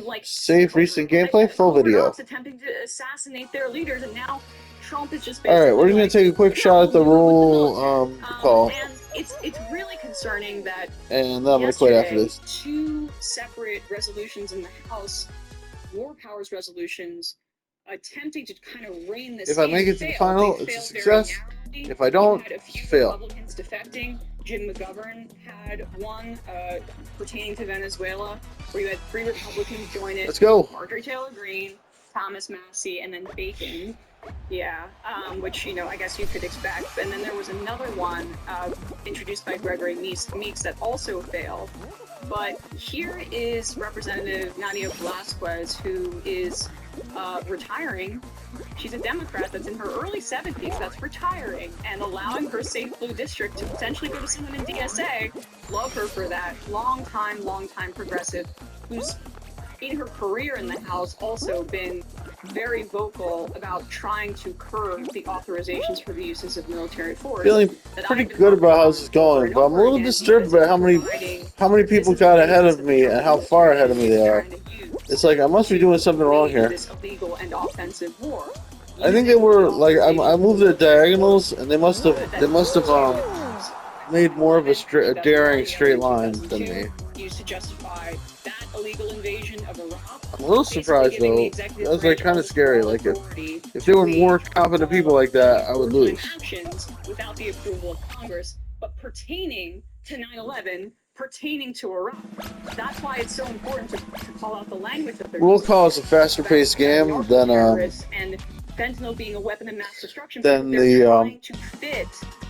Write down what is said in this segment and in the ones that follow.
like Save recent gameplay, full video. attempting to assassinate their leaders, and now Trump is just All right, basically we're gonna like, take a quick shot at the roll call, and it's really concerning that and then I'm gonna quit after this. two separate resolutions in the House, war powers resolutions, attempting to kind of rein this If I make it to the final, it's a success. If I don't, it's a fail. Republicans defecting. Jim McGovern had one pertaining to Venezuela, where you had 3 Republicans join it. Let's go. Marjorie Taylor Greene, Thomas Massie, and then Bacon. Yeah, which, I guess you could expect. And then there was another one introduced by Gregory Meeks that also failed. But here is Representative Nadia Velasquez, who is retiring. She's a Democrat that's in her early 70s that's retiring and allowing her safe blue district to potentially go to someone in DSA. Love her for that. Long time progressive who's in her career in the House also been very vocal about trying to curb the authorizations for the uses of military force. Feeling pretty good about how this is going, but I'm a little disturbed by how many people got ahead of me and how far ahead of me they are. It's like I must be doing something wrong here. This illegal and offensive war. I think they were like I moved the diagonals, and they must have made more of a daring straight line than me. Used to justify that illegal invasion of Iraq. I'm a little surprised though. That was like kind of scary. Like if there were more confident people like that, I would lose. Actions without the approval of Congress, but pertaining to 9/11. Pertaining to Iraq. That's why it's so important to call out the language that they're Roll call is a faster paced game than and fentanyl being a weapon of mass destruction. Than the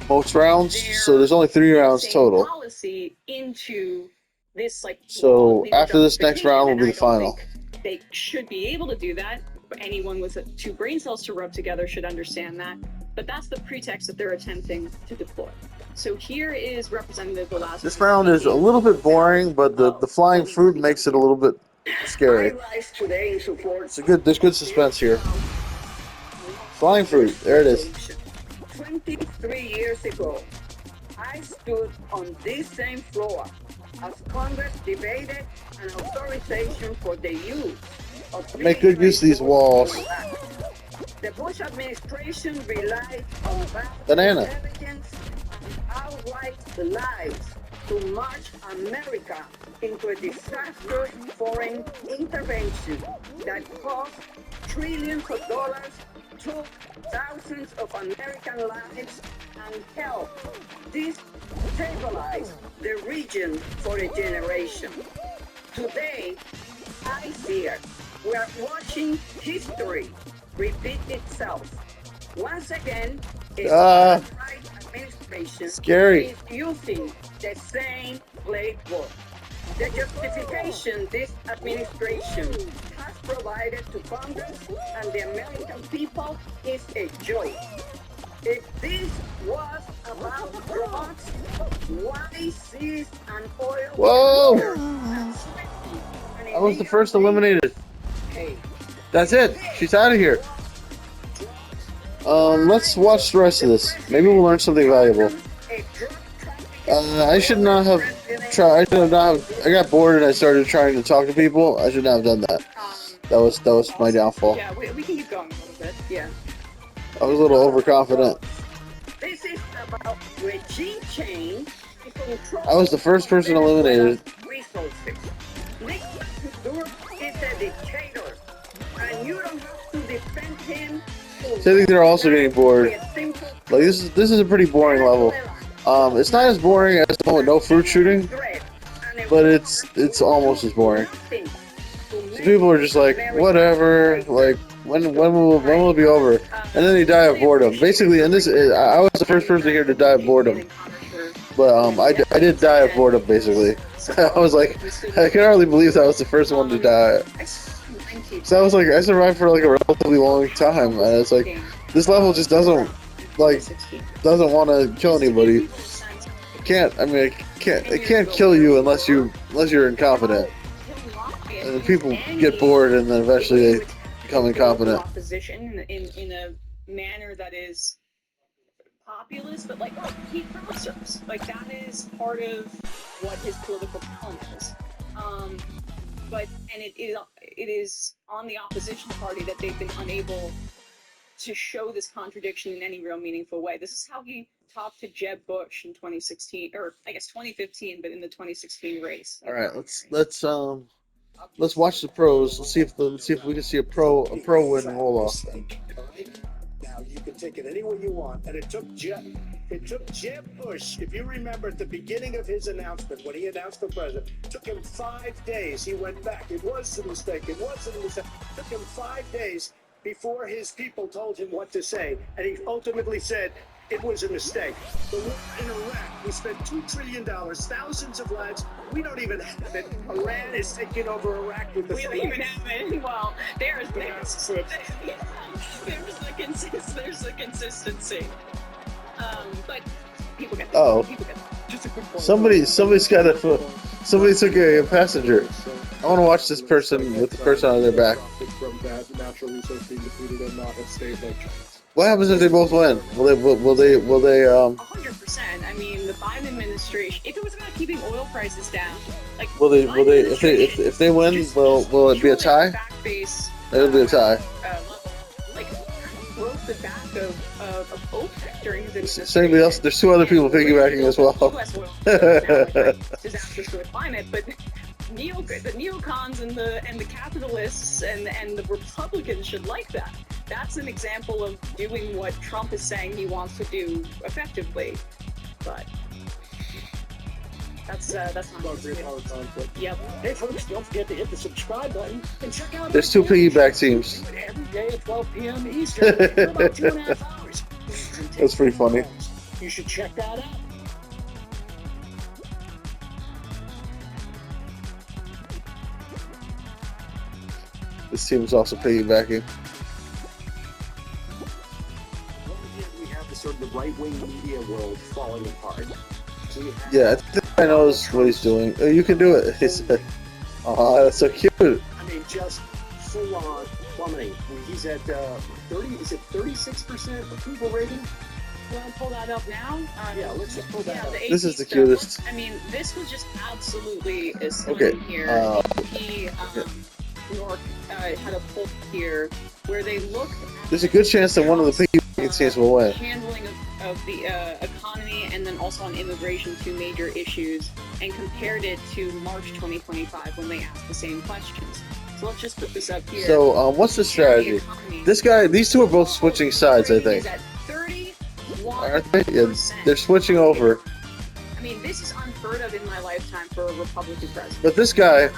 most rounds. So there's only 3 rounds total. Policy into this so after this next round will be the final. They should be able to do that. Anyone with 2 brain cells to rub together should understand that. But that's the pretext that they're attempting to deploy. So here is Representative Velasquez. This round is a little bit boring, but the flying fruit makes it a little bit scary. There's good suspense here. Flying fruit, there it is. 23 years ago, I stood on this same floor as Congress debated an authorization for the use of make good use of these walls. The Bush administration relied on banana intelligence and outright lies to march America into a disastrous foreign intervention that cost trillions of dollars, took thousands of American lives, and helped destabilize the region for a generation. Today, I fear we are watching history repeat itself. Once again, the right administration scary. is using the same playbook. The justification this administration has provided to Congress and the American people is a joke. If this was about drugs, why seize an oil? Whoa! I was the first eliminated. That's it. She's out of here. Let's watch the rest of this. Maybe we'll learn something valuable. I should not have tried. I got bored and I started trying to talk to people. I should not have done that. That was my downfall. Yeah, we can keep going a little bit. Yeah. I was a little overconfident. This is about regime change. I was the first person eliminated. Resources. Nicolas Maduro is a dictator, and you don't have to defend him. So I think they're also getting bored. Like this is a pretty boring level. It's not as boring as the one with no fruit shooting, but it's almost as boring. So people are just like, whatever. Like when will it be over? And then they die of boredom. Basically, in this, I was the first person here to die of boredom. But I did die of boredom basically. I was like, I can hardly believe that I was the first one to die. So I was like, I survived for like a relatively long time, and it's like this level just doesn't want to kill anybody. It can't kill you unless you're incompetent. And people get bored, and then eventually they become incompetent. Opposition in a manner that is populist, but he promises. That is part of what his political plan is. and it is on the opposition party that they've been unable to show this contradiction in any real meaningful way. This is how he talked to Jeb Bush in 2016, or I guess 2015, but in the 2016 race. All right, let's watch the pros. Let's see if we can see a pro win roll off. Now you can take it anywhere you want, and it took Jeb Bush. If you remember at the beginning of his announcement, when he announced the president, it took him 5 days. He went back. It was a mistake. It wasn't a mistake. It took him 5 days before his people told him what to say, and he ultimately said it was a mistake. The war in Iraq, we spent $2 trillion, thousands of lives. We don't even have it. Iran is taking over Iraq with the. We don't even have it. Well, there's the consistency. But people get that. Oh. People get that. Just a quick point. Somebody took a passenger. I want to watch this person with the person on their back. From that natural resource being depleted and not have stayed like giants. What happens if they both win? Will they 100%. I mean, the Biden administration, if it was about keeping oil prices down, like will they if they win, will it be a tie? It'll be a tie. Like broke the back of OPEC during his administration. So anybody else? There's two other people piggybacking as well. US oil disasters for the climate, but the neocons and the capitalists and the Republicans should like that. That's an example of doing what Trump is saying he wants to do effectively, but that's not Great power conflict. Yep. Hey folks, don't forget to hit the subscribe button and check out. There's two piggyback teams. Every day at 12 p.m. Eastern for about 2.5 hours. That's pretty funny. You should check that out. This team is also piggybacking. We have the sort of the right-wing media world falling apart. Yeah, I think I knows what he's doing. Oh, you can do it. He said, "Oh, that's so cute." I mean, just full-on plummeting. He's at 30. Is it 36% approval rating? You want to pull that up now? Yeah, let's just pull that up. This is the cutest. I mean, this was just absolutely stunning here. He York had a poll here where they looked at There's a good chance that one of the piggybacking teams will win. handling of the economy and then also on immigration, two major issues, and compared it to March 2025 when they asked the same questions. So let's just put this up here. So, what's the strategy? These two are both switching sides, I think. Aren't they? Yeah, they're switching over. I mean, this is unheard of in my lifetime for a Republican president. But this guy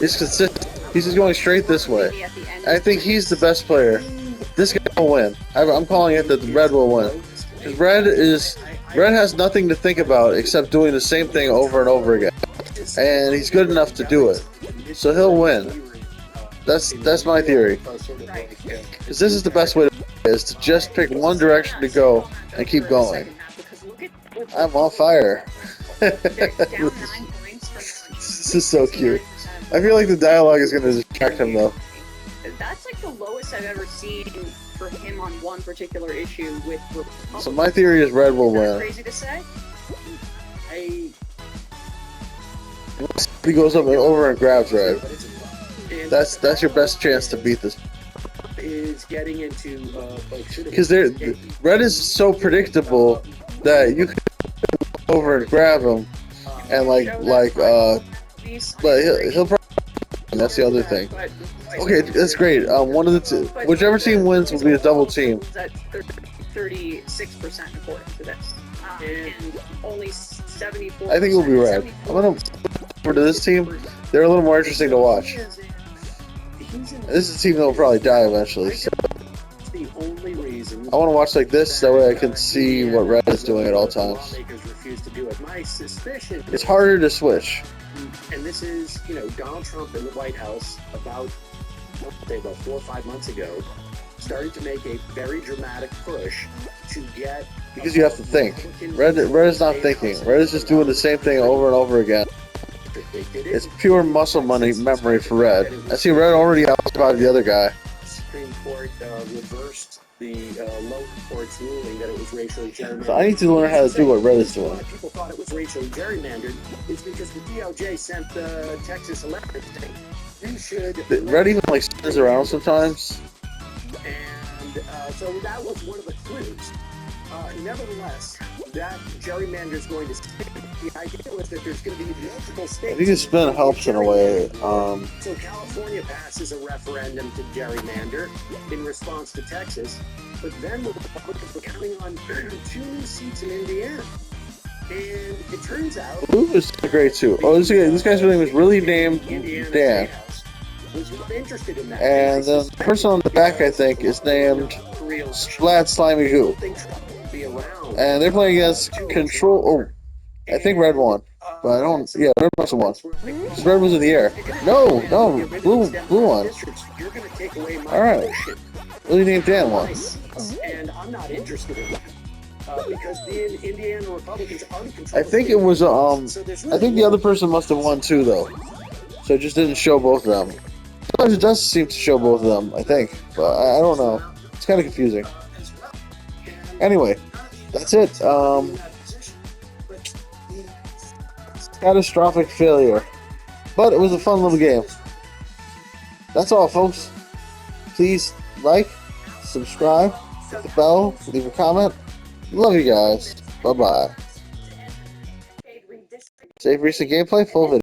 is consistent. He's just going straight this way. I think he's the best player. This guy will win. I'm calling it that Red will win. Because Red has nothing to think about except doing the same thing over and over again. And he's good enough to do it. So he'll win. That's my theory. Because this is the best way to is to just pick one direction to go and keep going. I'm on fire. This is so cute. I feel like the dialogue is going to distract him though. That's like the lowest I've ever seen for him on one particular issue with Republicans. So my theory is Red will win. Crazy to say? He goes up and over and grabs Red. That's your best chance to beat this. Is getting into because Red is so predictable that you can go over and grab him and but he'll probably that's the other thing. Okay, that's great. One of the two, whichever team wins will be a double team. 36% according to this, and only 74. I think it will be Red. I'm gonna over to this team. They're a little more interesting to watch. This is a team that will probably die eventually. So the only reason I want to watch like this, that way I can see what Red is doing at all times. Refuse to do it. My suspicion. It's harder to switch. And this is, Donald Trump in the White House about 4 or 5 months ago, started to make a very dramatic push to get. Because you have to think. Red is not thinking. Red is just doing the same thing over and over again. It's pure muscle memory for Red. I see Red already outsmarted the other guy. Supreme Court reversed the lower court's ruling that it was racially gerrymandered. So I need to learn how to do what Red is A lot doing. of people thought it was racially gerrymandered is because the DOJ sent the Texas electorate saying you should. Red even like spins around sometimes. And so that was one of the clues. Nevertheless, that gerrymander is going to stick. The idea was that there's going to be multiple states. I think his spin helps in a way. So California passes a referendum to gerrymander in response to Texas, but then the Republicans were counting on 2 new seats in Indiana. And it turns out Blue is great too. Oh, this guy's name was really named Indiana Dan. State House was not interested in that. And the person on the back, I think, is named Splat Slimy Goo. And they're playing against Control. Oh, I think Red won. But I don't. Yeah, Red must have won. Because Red was in the air. No, Blue won. Alright. Really named Dan won. And I'm not interested in that. Because the Indiana Republicans are in control. I think it was, I think the other person must have won too, though. So it just didn't show both of them. Sometimes it does seem to show both of them, I think. But I don't know. It's kind of confusing. Anyway, that's it. Catastrophic failure. But it was a fun little game. That's all, folks. Please like, subscribe, hit the bell, leave a comment. Love you guys. Bye-bye. Save recent gameplay, full video.